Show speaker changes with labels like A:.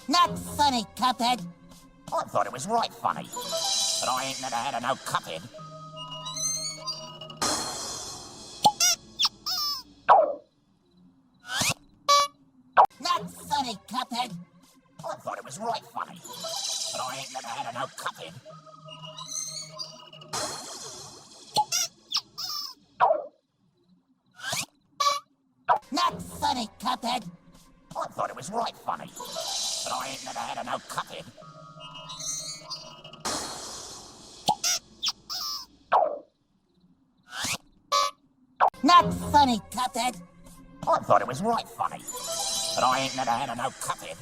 A: Not funny, Cuphead.
B: I thought it was right funny. But I ain't never had a no Cuphead.
A: Not funny, Cuphead.
B: I thought it was right funny. But I ain't never had a no Cuphead.
A: Not funny, Cuphead.
B: I thought it was right funny. But I ain't never had a no Cuphead.
A: Not funny, Cuphead.
B: I thought it was right funny. But I ain't never had a no Cuphead.